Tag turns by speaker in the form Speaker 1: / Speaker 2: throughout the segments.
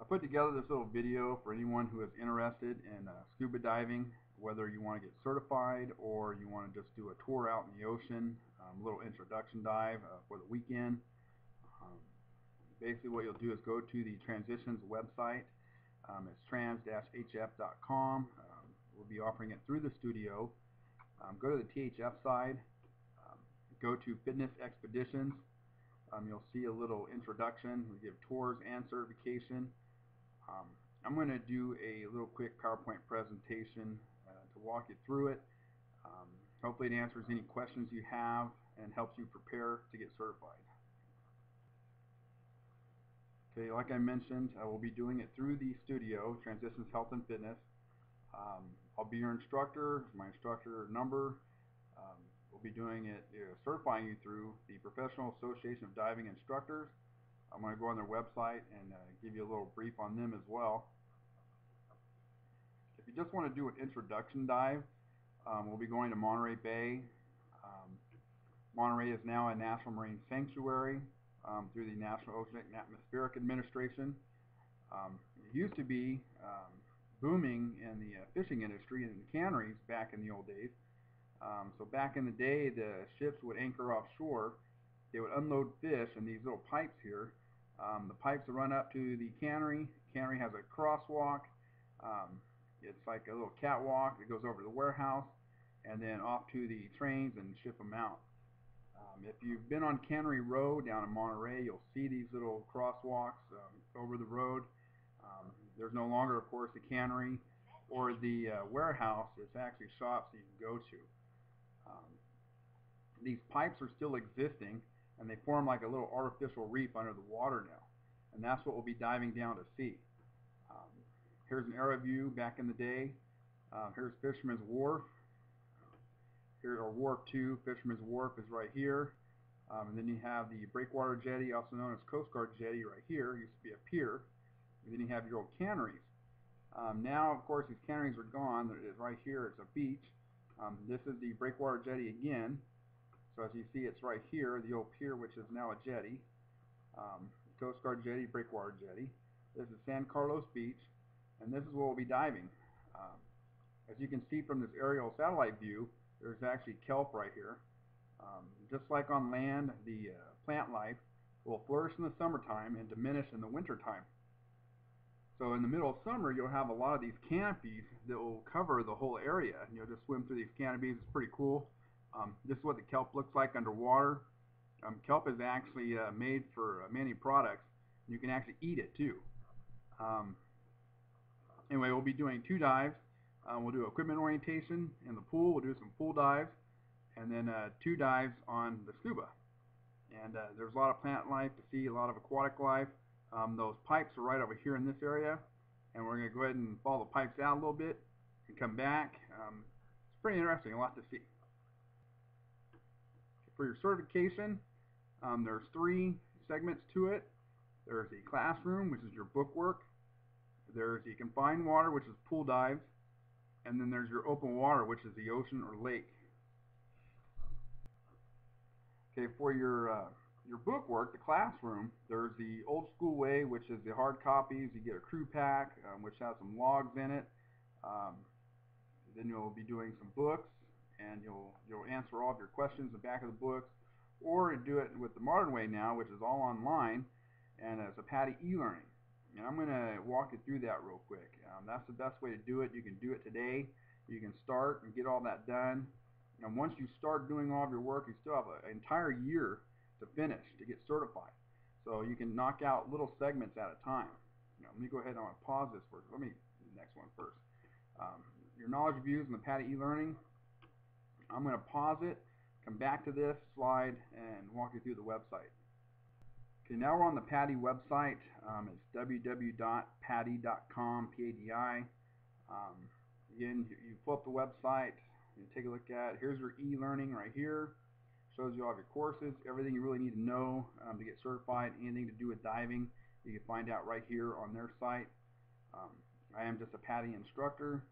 Speaker 1: put together this little video for anyone who is interested in scuba diving, whether you want to get certified or you want to just do a tour out in the ocean, a little introduction dive for the weekend. Basically what you'll do is go to the Transitions website. It's trans-hf.com. We'll be offering it through the studio. Go to the THF side, go to Fitness Expeditions. You'll see a little introduction. We give tours and certification. I'm going to do a little quick PowerPoint presentation to walk you through it. Hopefully it answers any questions you have and helps you prepare to get certified. Okay, like I mentioned, I will be doing it through the studio, Transitions Health and Fitness. I'll be your instructor, my instructor number. We'll be doing it, certifying you through the Professional Association of Diving Instructors. I'm going to go on their website and give you a little brief on them as well. If you just want to do an introduction dive, we'll be going to Monterey Bay. Monterey is now a National Marine Sanctuary through the National Oceanic and Atmospheric Administration. It used to be booming in the fishing industry and the canneries back in the old days. So back in the day, the ships would anchor offshore. They would unload fish in these little pipes here. The pipes would run up to the cannery. The cannery has a crosswalk. It's like a little catwalk that goes over to the warehouse and then off to the trains and ship them out. If you've been on Cannery Road down in Monterey, you'll see these little crosswalks over the road. There's no longer, of course, the cannery or the warehouse. It's actually shops that you can go to. These pipes are still existing, and they form like a little artificial reef under the water now, and that's what we'll be diving down to see. Here's an aerial view back in the day. Here's Fisherman's Wharf. Here, or Wharf 2, Fisherman's Wharf is right here. And then you have the breakwater jetty, also known as Coast Guard jetty, right here. It used to be a pier. And then you have your old canneries. Now, of course, these canneries are gone. Right here, it's a beach. This is the breakwater jetty again. So as you see, it's right here, the old pier, which is now a jetty. Coast Guard jetty, breakwater jetty. This is San Carlos Beach, and this is where we'll be diving. As you can see from this aerial satellite view, there's actually kelp right here. Just like on land, the plant life will flourish in the summertime and diminish in the wintertime. So in the middle of summer, you'll have a lot of these canopies that will cover the whole area. And you'll just swim through these canopies. It's pretty cool. This is what the kelp looks like underwater. Kelp is actually made for many products. You can actually eat it too. Anyway, we'll be doing 2 dives. We'll do equipment orientation in the pool. We'll do some pool dives, and then 2 dives on the scuba. And there's a lot of plant life to see, a lot of aquatic life. Those pipes are right over here in this area, and we're going to go ahead and follow the pipes out a little bit and come back. It's pretty interesting, a lot to see. For your certification, there's 3 segments to it. There's the classroom, which is your book work. There's the confined water, which is pool dives. And then there's your open water, which is the ocean or lake. Okay, for your book work, the classroom, there's the old school way, which is the hard copies. You get a crew pack, which has some logs in it. Then you'll be doing some books, and you'll answer all of your questions in the back of the books, or do it with the modern way now, which is all online, and it's a PADI e-learning. And I'm going to walk you through that real quick. That's the best way to do it. You can do it today. You can start and get all that done. And once you start doing all of your work, you still have an entire year to finish, to get certified. So you can knock out little segments at a time. Let me go ahead and pause this first. Let me do the next one first. Your knowledge views in the PADI e-learning. I'm going to pause it, come back to this slide, and walk you through the website. Okay, now we're on the PADI website. It's www.padi.com, P-A-D-I. Again, you pull up the website, you take a look at it. Here's your e-learning right here. Shows you all of your courses, everything you really need to know to get certified, anything to do with diving, you can find out right here on their site. I am just a PADI instructor.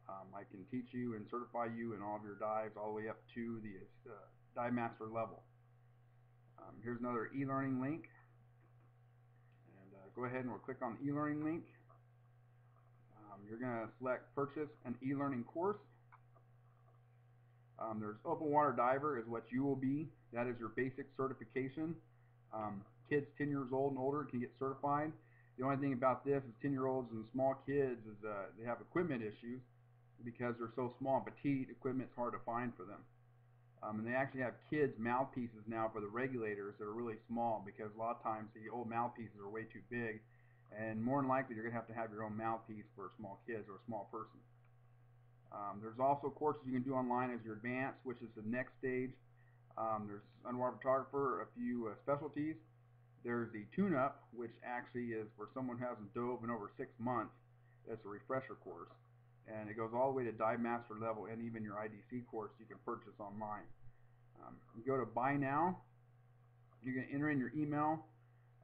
Speaker 1: I can teach you and certify you in all of your dives all the way up to the dive master level. Here's another e-learning link. And go ahead and we'll click on the e-learning link. You're going to select purchase an e-learning course. There's open water diver is what you will be. That is your basic certification. Kids 10 years old and older can get certified. The only thing about this is 10-year-olds and small kids is they have equipment issues because they're so small and petite. Equipment's hard to find for them. And they actually have kids mouthpieces now for the regulators that are really small, because a lot of times the old mouthpieces are way too big, and more than likely you're going to have your own mouthpiece for small kids or a small person. There's also courses you can do online as your advanced, which is the next stage. There's underwater photographer, a few specialties. There's the tune-up, which actually is for someone who hasn't dove in over 6 months. It's a refresher course, and it goes all the way to dive master level, and even your IDC course you can purchase online. You go to buy now. You're going to enter in your email,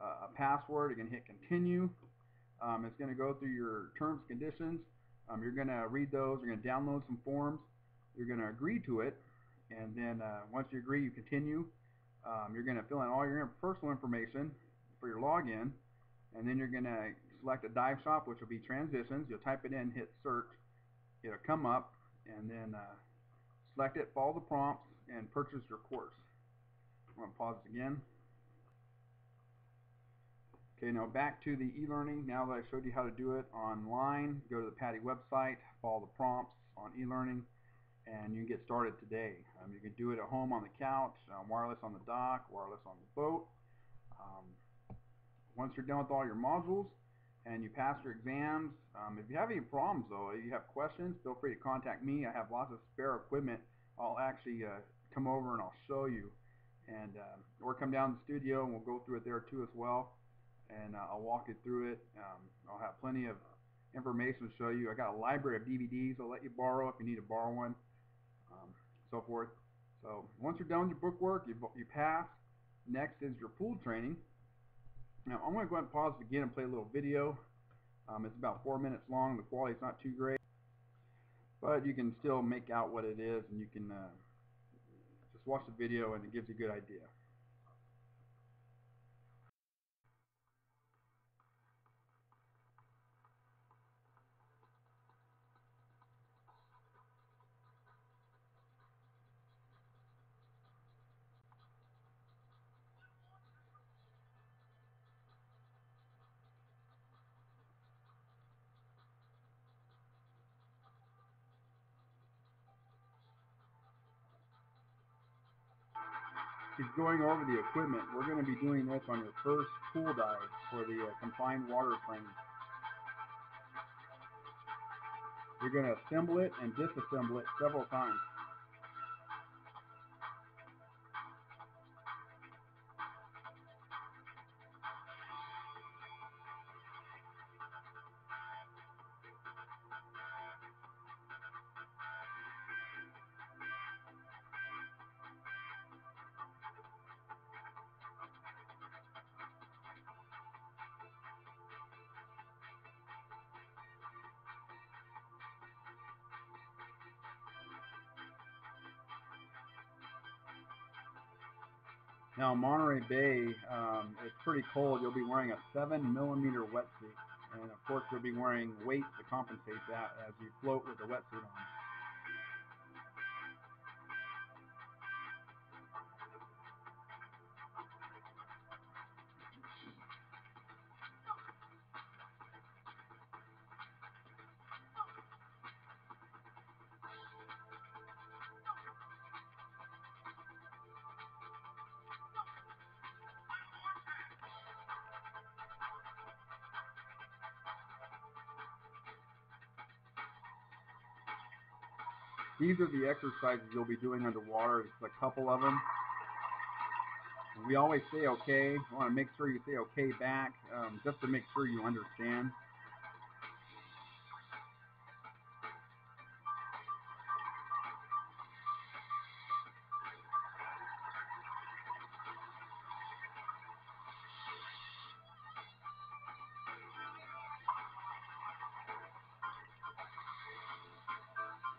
Speaker 1: a password. You're going to hit continue. It's going to go through your terms and conditions. You're going to read those. You're going to download some forms. You're going to agree to it, and then once you agree, you continue. You're going to fill in all your personal information for your login, and then you're going to select a dive shop, which will be transitions. You'll type it in, hit search. It'll come up, and then select it, follow the prompts, and purchase your course. I'm going to pause it again. Okay, now back to the e-learning. Now that I showed you how to do it online, go to the PADI website, follow the prompts on e-learning, and you can get started today. You can do it at home on the couch, wireless on the dock, wireless on the boat. Once you're done with all your modules and you pass your exams, if you have any problems though, if you have questions, feel free to contact me. I have lots of spare equipment. I'll actually come over and I'll show you, and or come down to the studio and we'll go through it there too as well, and I'll walk you through it. I'll have plenty of information to show you. I got a library of DVDs I'll let you borrow if you need to borrow one, so forth. So once you're done with your bookwork, you pass. Next is your pool training. Now I'm going to go ahead and pause it again and play a little video. It's about 4 minutes long. The quality's not too great, but you can still make out what it is, and you can just watch the video and it gives you a good idea. He's going over the equipment. We're going to be doing this on your first pool dive for the confined water training. You're going to assemble it and disassemble it several times. Now, Monterey Bay, it's pretty cold. You'll be wearing a 7mm wetsuit, and of course you'll be wearing weights to compensate that as you float with the wetsuit on. These are the exercises you'll be doing underwater. Just a couple of them. We always say okay. You want to make sure you say okay back, just to make sure you understand.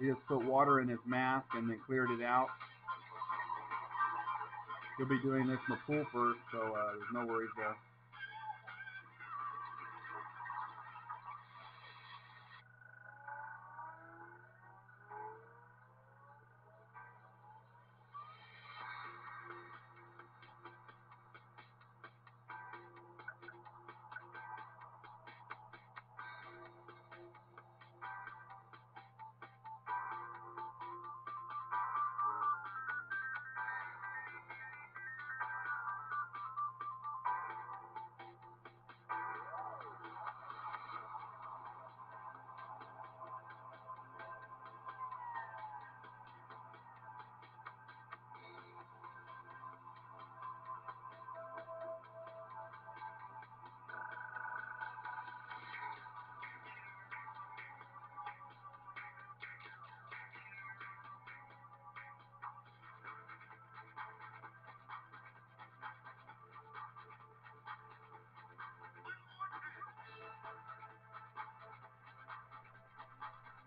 Speaker 1: He just put water in his mask and then cleared it out. He'll be doing this in the pool first, so there's no worries there.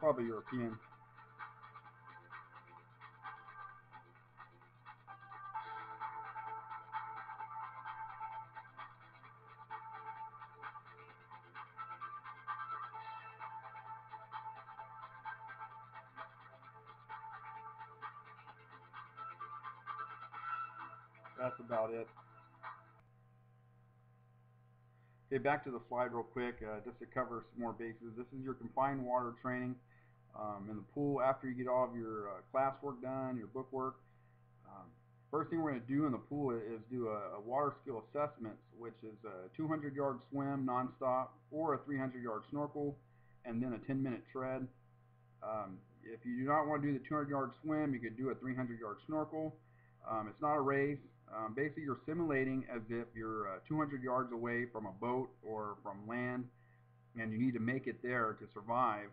Speaker 1: Probably European. That's about it. Okay, back to the slide real quick, just to cover some more bases. This is your confined water training in the pool after you get all of your classwork done, your book work. Um, First thing we're going to do in the pool is do a water skill assessment, which is a 200-yard swim nonstop or a 300-yard snorkel, and then a 10-minute tread. If you do not want to do the 200-yard swim, you could do a 300-yard snorkel. It's not a race. Basically, you're simulating as if you're 200 yards away from a boat or from land, and you need to make it there to survive.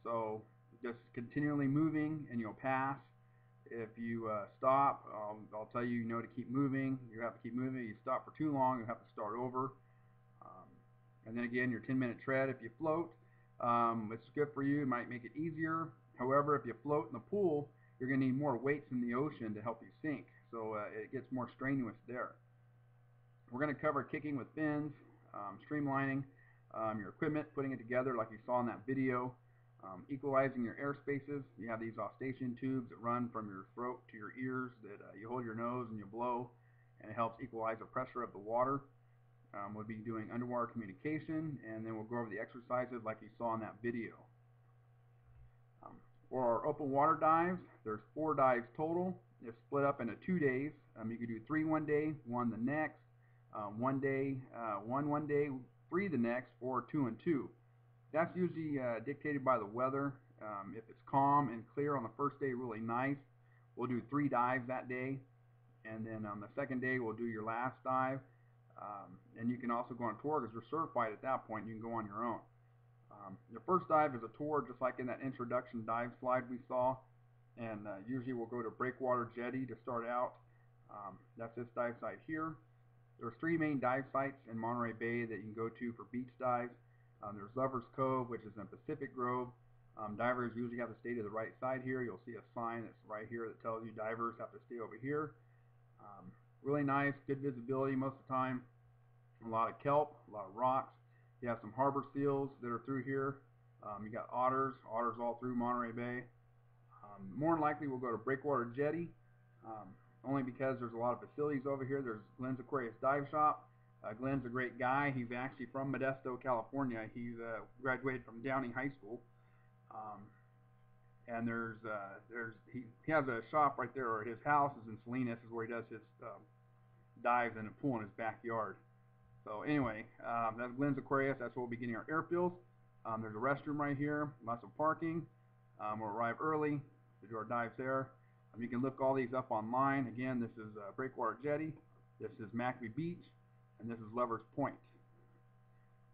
Speaker 1: So just continually moving, and you'll pass. If you stop, I'll tell you, to keep moving. You have to keep moving. You stop for too long, you have to start over. Um, and then again, your 10-minute tread. If you float, it's good for you. It might make it easier. However, if you float in the pool, you're going to need more weights in the ocean to help you sink. So it gets more strenuous there. We're going to cover kicking with fins, streamlining your equipment, putting it together like you saw in that video, equalizing your air spaces. You have these Austation tubes that run from your throat to your ears that you hold your nose and you blow, and it helps equalize the pressure of the water. We'll be doing underwater communication, and then we'll go over the exercises like you saw in that video. For our open water dives, there's 4 dives total. It's split up into 2 days. You can do 3 one day, 1 the next, 1 day, 1 day, 3 the next, or 2 and 2. That's usually dictated by the weather. If it's calm and clear on the first day, really nice, we'll do 3 dives that day. And then on the second day, we'll do your last dive. And you can also go on tour because you're certified at that point. You can go on your own. Your first dive is a tour, just like in that introduction dive slide we saw. And usually we'll go to Breakwater Jetty to start out. That's this dive site here. There's 3 main dive sites in Monterey Bay that you can go to for beach dives. There's Lover's Cove, which is in Pacific Grove. Divers usually have to stay to the right side here. You'll see a sign that's right here that tells you divers have to stay over here. Really nice, good visibility most of the time. A lot of kelp, a lot of rocks. You have some harbor seals that are through here. You got otters all through Monterey Bay. More than likely we'll go to Breakwater Jetty, only because there's a lot of facilities over here. There's Glenn's Aquarius Dive Shop. Glenn's a great guy. He's actually from Modesto, California. He's graduated from Downey High School. And he has a shop right there, or his house is in Salinas, is where he does his dives in a pool in his backyard. So anyway, that's Glenn's Aquarius. That's where we'll be getting our air fills. There's a restroom right here, lots of parking. We'll arrive early to do our dives there. You can look all these up online. Again, this is Breakwater Jetty, this is McAfee Beach, and this is Lovers Point.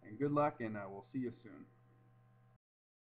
Speaker 1: And good luck, and we'll see you soon.